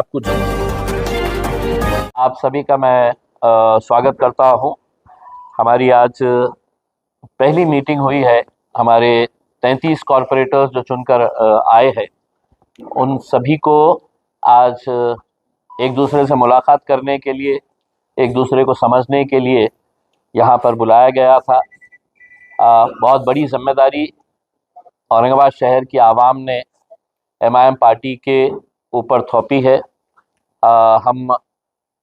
आपको आप सभी का मैं स्वागत करता हूं। हमारी आज पहली मीटिंग हुई है। हमारे 33 कॉरपोरेटर्स जो चुनकर आए हैं, उन सभी को आज एक दूसरे से मुलाकात करने के लिए, एक दूसरे को समझने के लिए यहाँ पर बुलाया गया था। बहुत बड़ी जिम्मेदारी औरंगाबाद शहर की आवाम ने MIM पार्टी के ऊपर थोपी है। हम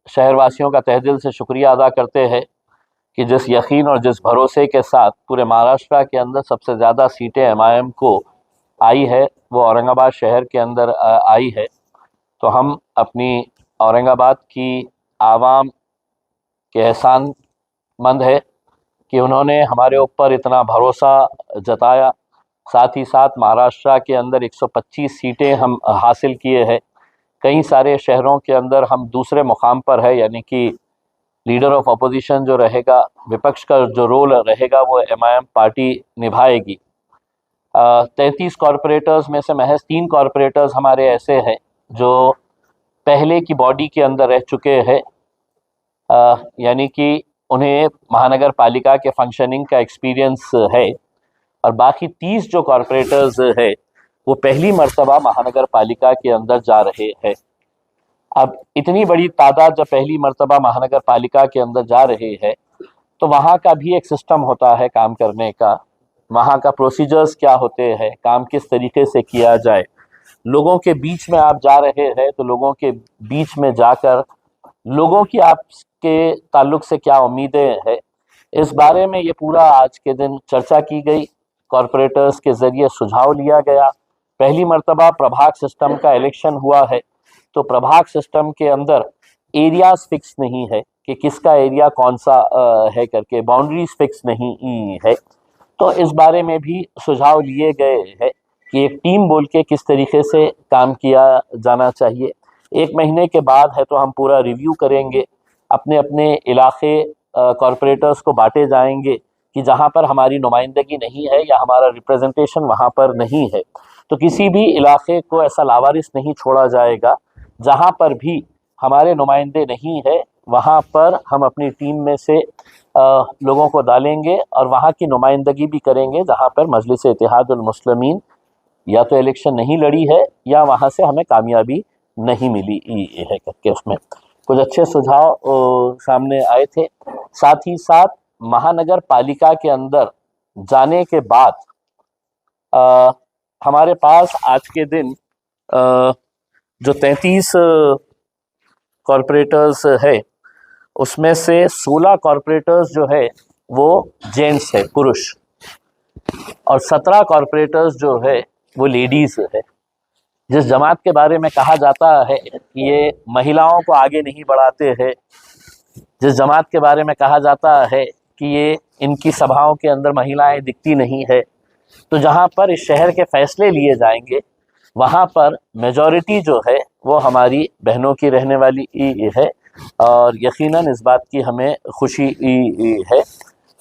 शहरवासियों का तहे दिल से शुक्रिया अदा करते हैं कि जिस यकीन और जिस भरोसे के साथ पूरे महाराष्ट्र के अंदर सबसे ज़्यादा सीटें MIM को आई है, वो औरंगाबाद शहर के अंदर आई है। तो हम अपनी औरंगाबाद की आवाम के एहसानमंद है कि उन्होंने हमारे ऊपर इतना भरोसा जताया। साथ ही साथ महाराष्ट्र के अंदर 125 सीटें हम हासिल किए हैं। कई सारे शहरों के अंदर हम दूसरे मुकाम पर है, यानी कि लीडर ऑफ अपोजिशन जो रहेगा, विपक्ष का जो रोल रहेगा, वो MIM पार्टी निभाएगी। 33 कॉरपोरेटर्स में से महज 3 कॉरपोरेटर्स हमारे ऐसे हैं जो पहले की बॉडी के अंदर रह चुके हैं, यानी कि उन्हें महानगर पालिका के फंक्शनिंग का एक्सपीरियंस है। और बाकी 30 जो कॉरपोरेटर्स है वो पहली मर्तबा महानगर पालिका के अंदर जा रहे हैं। अब इतनी बड़ी तादाद जब पहली मर्तबा महानगर पालिका के अंदर जा रहे हैं, तो वहाँ का भी एक सिस्टम होता है काम करने का। वहाँ का प्रोसीजर्स क्या होते हैं, काम किस तरीके से किया जाए। लोगों के बीच में आप जा रहे हैं, तो लोगों के बीच में जाकर लोगों की आपके ताल्लुक से क्या उम्मीदें हैं, इस बारे में ये पूरा आज के दिन चर्चा की गई। कॉरपोरेटर्स के ज़रिए सुझाव लिया गया। पहली मर्तबा प्रभाग सिस्टम का इलेक्शन हुआ है, तो प्रभाग सिस्टम के अंदर एरियाज फिक्स नहीं है कि किसका एरिया कौन सा है करके, बाउंड्रीज फिक्स नहीं है। तो इस बारे में भी सुझाव लिए गए हैं कि एक टीम बोल के किस तरीके से काम किया जाना चाहिए। 1 महीने के बाद है तो हम पूरा रिव्यू करेंगे, अपने अपने इलाके कॉरपोरेटर्स को बांटे जाएंगे कि जहाँ पर हमारी नुमाइंदगी नहीं है या हमारा रिप्रेजेंटेशन वहाँ पर नहीं है, तो किसी भी इलाके को ऐसा लावारिस नहीं छोड़ा जाएगा। जहाँ पर भी हमारे नुमाइंदे नहीं है, वहाँ पर हम अपनी टीम में से लोगों को डालेंगे और वहाँ की नुमाइंदगी भी करेंगे जहाँ पर मजलिस इत्तेहादुल मुस्लिमीन या तो इलेक्शन नहीं लड़ी है या वहाँ से हमें कामयाबी नहीं मिली है करके। उसमें कुछ अच्छे सुझाव सामने आए थे। साथ ही साथ महानगर पालिका के अंदर जाने के बाद हमारे पास आज के दिन जो 33 कॉरपोरेटर्स है, उसमें से 16 कॉरपोरेटर्स जो है वो जेंट्स है, पुरुष, और 17 कॉरपोरेटर्स जो है वो लेडीज है। जिस जमात के बारे में कहा जाता है कि ये महिलाओं को आगे नहीं बढ़ाते हैं, जिस जमात के बारे में कहा जाता है कि ये इनकी सभाओं के अंदर महिलाएं दिखती नहीं है, तो जहाँ पर इस शहर के फैसले लिए जाएंगे वहाँ पर मेजॉरिटी जो है वो हमारी बहनों की रहने वाली है। और यकीनन इस बात की हमें खुशी है।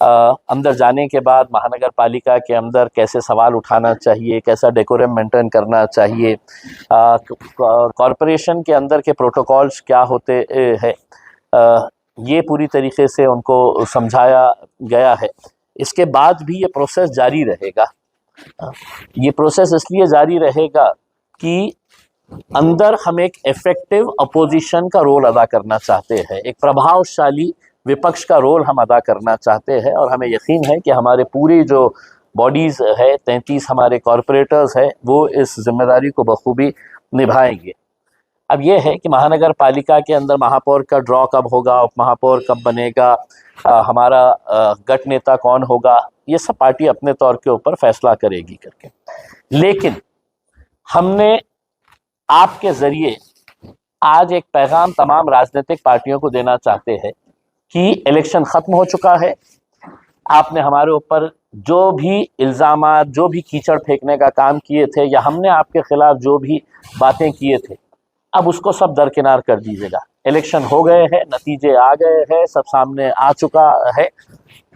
अंदर जाने के बाद महानगर पालिका के अंदर कैसे सवाल उठाना चाहिए, कैसा डेकोरम मेंटेन करना चाहिए, कॉरपोरेशन के अंदर के प्रोटोकॉल्स क्या होते हैं, ये पूरी तरीके से उनको समझाया गया है। इसके बाद भी ये प्रोसेस जारी रहेगा। ये प्रोसेस इसलिए जारी रहेगा कि अंदर हम एक इफेक्टिव अपोजिशन का रोल अदा करना चाहते हैं, एक प्रभावशाली विपक्ष का रोल हम अदा करना चाहते हैं, और हमें यकीन है कि हमारे पूरी जो बॉडीज़ है, 33 हमारे कॉरपोरेटर्स हैं, वो इस जिम्मेदारी को बखूबी निभाएंगे। अब ये है कि महानगर पालिका के अंदर महापौर का ड्रॉ कब होगा, उप महापौर कब बनेगा, हमारा गट नेता कौन होगा, ये सब पार्टी अपने तौर के ऊपर फैसला करेगी करके। लेकिन हमने आपके ज़रिए आज एक पैगाम तमाम राजनीतिक पार्टियों को देना चाहते हैं कि इलेक्शन ख़त्म हो चुका है। आपने हमारे ऊपर जो भी इल्ज़ामात, जो भी कीचड़ फेंकने का काम किए थे, या हमने आपके ख़िलाफ़ जो भी बातें किए थे, अब उसको सब दरकिनार कर दीजिएगा। इलेक्शन हो गए हैं, नतीजे आ गए हैं, सब सामने आ चुका है।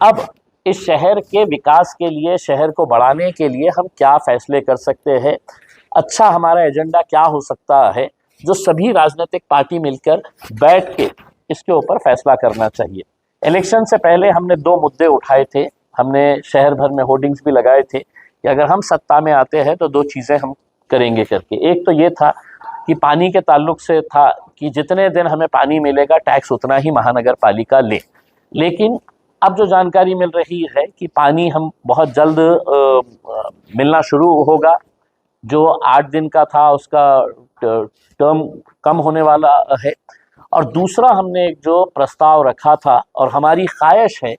अब इस शहर के विकास के लिए, शहर को बढ़ाने के लिए हम क्या फ़ैसले कर सकते हैं, अच्छा हमारा एजेंडा क्या हो सकता है, जो सभी राजनीतिक पार्टी मिलकर बैठ के इसके ऊपर फैसला करना चाहिए। इलेक्शन से पहले हमने 2 मुद्दे उठाए थे, हमने शहर भर में होर्डिंग्स भी लगाए थे कि अगर हम सत्ता में आते हैं तो 2 चीज़ें हम करेंगे करके। एक तो ये था कि पानी के ताल्लुक से था कि जितने दिन हमें पानी मिलेगा टैक्स उतना ही महानगर पालिका ले। लेकिन अब जो जानकारी मिल रही है कि पानी हम बहुत जल्द मिलना शुरू होगा, जो 8 दिन का था उसका टर्म कम होने वाला है। और दूसरा हमने एक जो प्रस्ताव रखा था और हमारी ख्वाहिश है,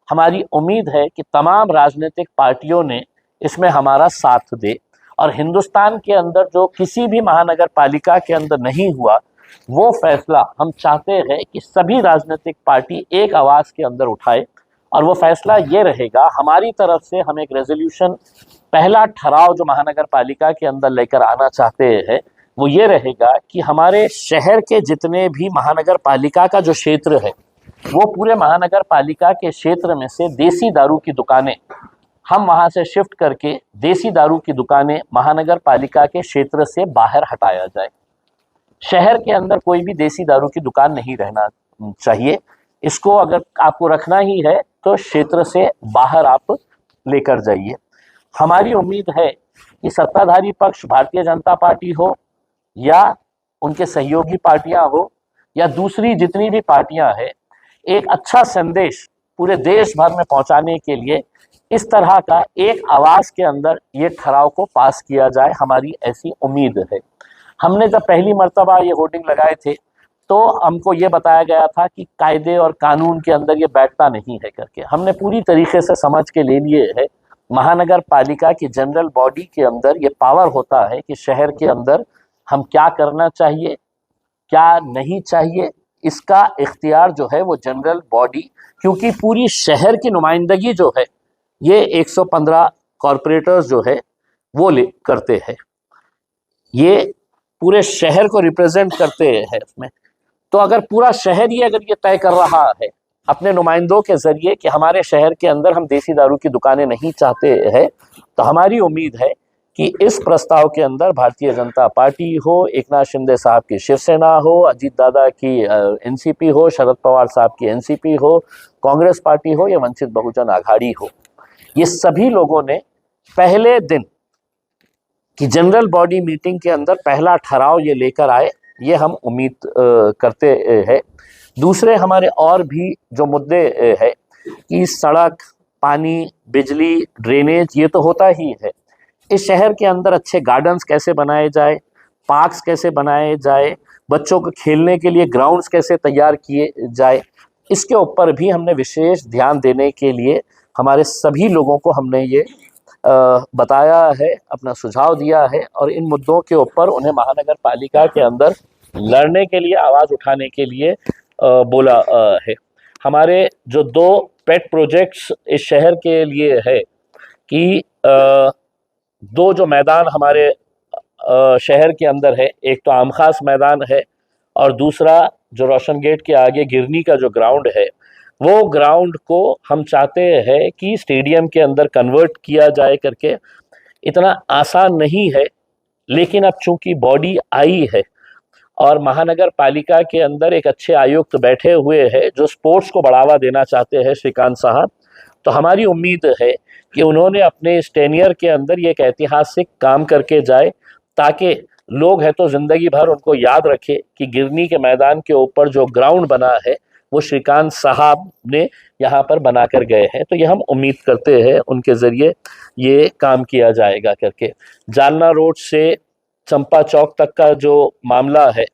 हमारी उम्मीद है कि तमाम राजनीतिक पार्टियों ने इसमें हमारा साथ दे और हिंदुस्तान के अंदर जो किसी भी महानगर पालिका के अंदर नहीं हुआ वो फैसला हम चाहते हैं कि सभी राजनीतिक पार्टी एक आवाज़ के अंदर उठाए। और वो फैसला ये रहेगा, हमारी तरफ से हम एक रेजोल्यूशन, पहला ठहराव जो महानगर पालिका के अंदर लेकर आना चाहते हैं वो ये रहेगा कि हमारे शहर के जितने भी महानगर पालिका का जो क्षेत्र है वो पूरे महानगर पालिका के क्षेत्र में से देसी दारू की दुकानें हम वहाँ से शिफ्ट करके देसी दारू की दुकानें महानगर पालिका के क्षेत्र से बाहर हटाया जाए। शहर के अंदर कोई भी देसी दारू की दुकान नहीं रहना चाहिए। इसको अगर आपको रखना ही है तो क्षेत्र से बाहर आप लेकर जाइए। हमारी उम्मीद है कि सत्ताधारी पक्ष भारतीय जनता पार्टी हो या उनके सहयोगी पार्टियां हो या दूसरी जितनी भी पार्टियां हैं, एक अच्छा संदेश पूरे देश भर में पहुंचाने के लिए इस तरह का एक आवाज़ के अंदर ये ठहराव को पास किया जाए, हमारी ऐसी उम्मीद है। हमने जब पहली मर्तबा ये होर्डिंग लगाए थे तो हमको ये बताया गया था कि कायदे और कानून के अंदर ये बैठता नहीं है करके। हमने पूरी तरीके से समझ के ले लिए है, महानगर पालिका की जनरल बॉडी के अंदर ये पावर होता है कि शहर के अंदर हम क्या करना चाहिए क्या नहीं चाहिए, इसका इख्तियार जो है वो जनरल बॉडी, क्योंकि पूरी शहर की नुमाइंदगी जो है ये 115 कॉरपोरेटर्स जो है वो करते हैं, ये पूरे शहर को रिप्रेजेंट करते हैं उसमें। तो अगर पूरा शहर ही अगर ये तय कर रहा है अपने नुमाइंदों के जरिए कि हमारे शहर के अंदर हम देसी दारू की दुकानें नहीं चाहते हैं, तो हमारी उम्मीद है कि इस प्रस्ताव के अंदर भारतीय जनता पार्टी हो, एकनाथ शिंदे साहब की शिवसेना हो, अजीत दादा की एनसीपी हो, शरद पवार साहब की एनसीपी हो, कांग्रेस पार्टी हो या वंचित बहुजन आघाड़ी हो, ये सभी लोगों ने पहले दिन की जनरल बॉडी मीटिंग के अंदर पहला ठहराव ये लेकर आए, ये हम उम्मीद करते हैं। दूसरे हमारे और भी जो मुद्दे हैं कि सड़क, पानी, बिजली, ड्रेनेज, ये तो होता ही है। इस शहर के अंदर अच्छे गार्डन्स कैसे बनाए जाए, पार्क्स कैसे बनाए जाए, बच्चों को खेलने के लिए ग्राउंड्स कैसे तैयार किए जाए, इसके ऊपर भी हमने विशेष ध्यान देने के लिए हमारे सभी लोगों को हमने ये बताया है, अपना सुझाव दिया है और इन मुद्दों के ऊपर उन्हें महानगर पालिका के अंदर लड़ने के लिए, आवाज़ उठाने के लिए बोला है। हमारे जो 2 पेट प्रोजेक्ट्स इस शहर के लिए है कि 2 जो मैदान हमारे शहर के अंदर है, एक तो आम खास मैदान है और दूसरा जो रोशन गेट के आगे गिरनी का जो ग्राउंड है, वो ग्राउंड को हम चाहते हैं कि स्टेडियम के अंदर कन्वर्ट किया जाए करके। इतना आसान नहीं है, लेकिन अब चूंकि बॉडी आई है और महानगर पालिका के अंदर एक अच्छे आयुक्त बैठे हुए हैं जो स्पोर्ट्स को बढ़ावा देना चाहते हैं, श्रीकांत साहब, तो हमारी उम्मीद है कि उन्होंने अपने इस टेनियर के अंदर ये एक ऐतिहासिक काम करके जाए, ताकि लोग हैं तो ज़िंदगी भर उनको याद रखे कि गिरनी के मैदान के ऊपर जो ग्राउंड बना है वो श्रीकांत साहब ने यहाँ पर बना कर गए हैं। तो ये हम उम्मीद करते हैं उनके ज़रिए ये काम किया जाएगा करके। जालना रोड से चंपा चौक तक का जो मामला है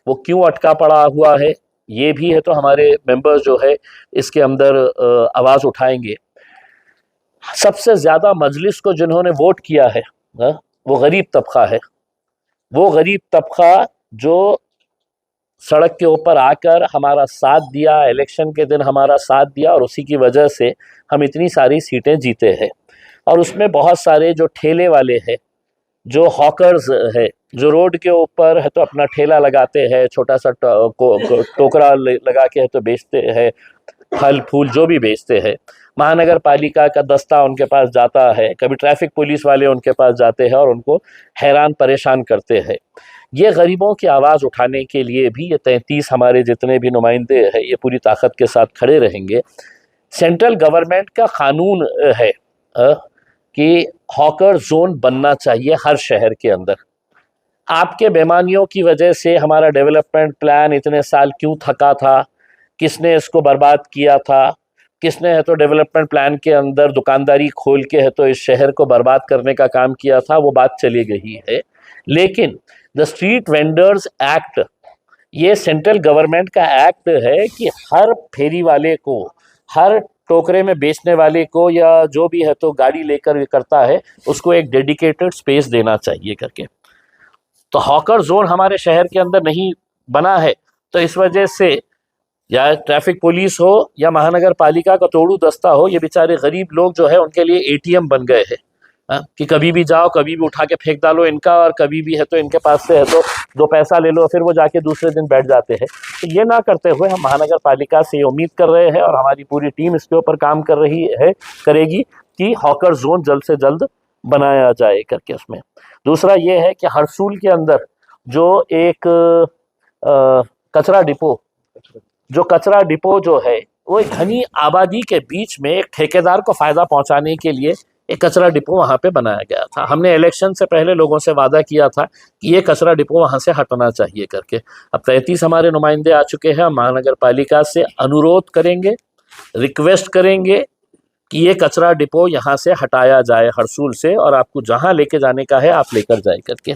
वो क्यों अटका पड़ा हुआ है, ये भी है तो हमारे मेंबर्स जो है इसके अंदर आवाज़ उठाएंगे। सबसे ज़्यादा मजलिस को जिन्होंने वोट किया है वो गरीब तबका है, वो गरीब तबका जो सड़क के ऊपर आकर हमारा साथ दिया, इलेक्शन के दिन हमारा साथ दिया और उसी की वजह से हम इतनी सारी सीटें जीते हैं। और उसमें बहुत सारे जो ठेले वाले हैं, जो हॉकर्स है, जो रोड के ऊपर है तो अपना ठेला लगाते हैं, छोटा सा टोकरा लगा के है तो बेचते हैं, फल फूल जो भी बेचते हैं, महानगर पालिका का दस्ता उनके पास जाता है, कभी ट्रैफिक पुलिस वाले उनके पास जाते हैं और उनको हैरान परेशान करते हैं। ये गरीबों की आवाज़ उठाने के लिए भी ये 33 हमारे जितने भी नुमाइंदे हैं ये पूरी ताकत के साथ खड़े रहेंगे। सेंट्रल गवर्नमेंट का कानून है कि हॉकर जोन बनना चाहिए हर शहर के अंदर। आपके बेईमानियों की वजह से हमारा डेवलपमेंट प्लान इतने साल क्यों थका था, किसने इसको बर्बाद किया था, किसने है तो डेवलपमेंट प्लान के अंदर दुकानदारी खोल के है तो इस शहर को बर्बाद करने का काम किया था, वो बात चली गई है। लेकिन द स्ट्रीट वेंडर्स एक्ट ये सेंट्रल गवर्नमेंट का एक्ट है कि हर फेरी वाले को, हर टोकरे में बेचने वाले को या जो भी है तो गाड़ी लेकर करता है उसको एक डेडिकेटेड स्पेस देना चाहिए करके। तो हॉकर जोन हमारे शहर के अंदर नहीं बना है, तो इस वजह से या ट्रैफिक पुलिस हो या महानगर पालिका का तोड़ू दस्ता हो, ये बेचारे गरीब लोग जो है उनके लिए एटीएम बन गए हैं कि कभी भी जाओ, कभी भी उठा के फेंक डालो इनका, और कभी भी है तो इनके पास से है तो 2 पैसा ले लो, फिर वो जाके दूसरे दिन बैठ जाते हैं। तो ये ना करते हुए हम महानगर पालिका से उम्मीद कर रहे हैं और हमारी पूरी टीम इसके ऊपर काम कर रही है, करेगी कि हॉकर जोन जल्द से जल्द बनाया जाए करके। उसमें दूसरा ये है कि हरसूल के अंदर जो एक कचरा डिपो जो है वो एक घनी आबादी के बीच में एक ठेकेदार को फायदा पहुंचाने के लिए एक कचरा डिपो वहां पे बनाया गया था। हमने इलेक्शन से पहले लोगों से वादा किया था कि ये कचरा डिपो वहां से हटना चाहिए करके। अब 33 हमारे नुमाइंदे आ चुके हैं, महानगर पालिका से अनुरोध करेंगे, रिक्वेस्ट करेंगे कि ये कचरा डिपो यहाँ से हटाया जाए हरसूल से, और आपको जहाँ लेके जाने का है आप लेकर जाए करके।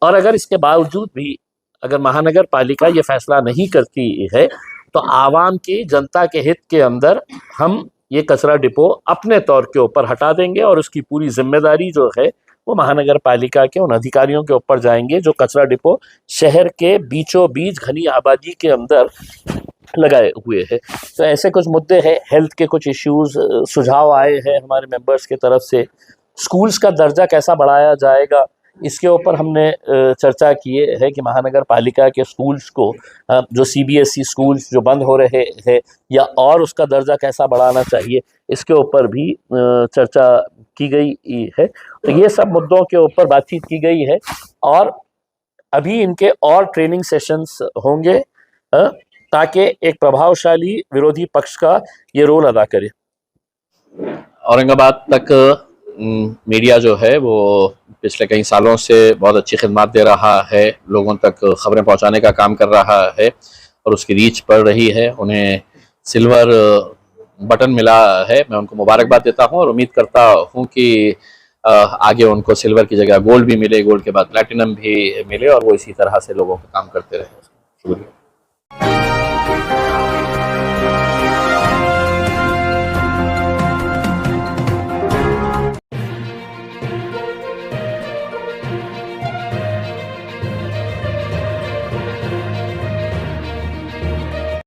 और अगर इसके बावजूद भी अगर महानगर पालिका ये फैसला नहीं करती है तो आवाम की, जनता के हित के अंदर हम ये कचरा डिपो अपने तौर के ऊपर हटा देंगे और उसकी पूरी जिम्मेदारी जो है वो महानगर पालिका के उन अधिकारियों के ऊपर जाएंगे जो कचरा डिपो शहर के बीचों बीच घनी आबादी के अंदर लगाए हुए हैं। तो ऐसे कुछ मुद्दे हैं, हेल्थ के कुछ इश्यूज सुझाव आए हैं हमारे मेंबर्स की तरफ से। स्कूल्स का दर्जा कैसा बढ़ाया जाएगा इसके ऊपर हमने चर्चा किए है कि महानगर पालिका के स्कूल्स को, जो सीबीएसई स्कूल्स जो बंद हो रहे हैं या और उसका दर्जा कैसा बढ़ाना चाहिए, इसके ऊपर भी चर्चा की गई है। तो ये सब मुद्दों के ऊपर बातचीत की गई है और अभी इनके और ट्रेनिंग सेशंस होंगे ताकि एक प्रभावशाली विरोधी पक्ष का ये रोल अदा करे। औरंगाबाद तक मीडिया जो है वो पिछले कई सालों से बहुत अच्छी खिदमत दे रहा है, लोगों तक खबरें पहुंचाने का काम कर रहा है और उसकी रीच बढ़ रही है। उन्हें सिल्वर बटन मिला है, मैं उनको मुबारकबाद देता हूं और उम्मीद करता हूं कि आगे उनको सिल्वर की जगह गोल्ड भी मिले, गोल्ड के बाद प्लैटिनम भी मिले और वो इसी तरह से लोगों का काम करते रहे। शुक्रिया।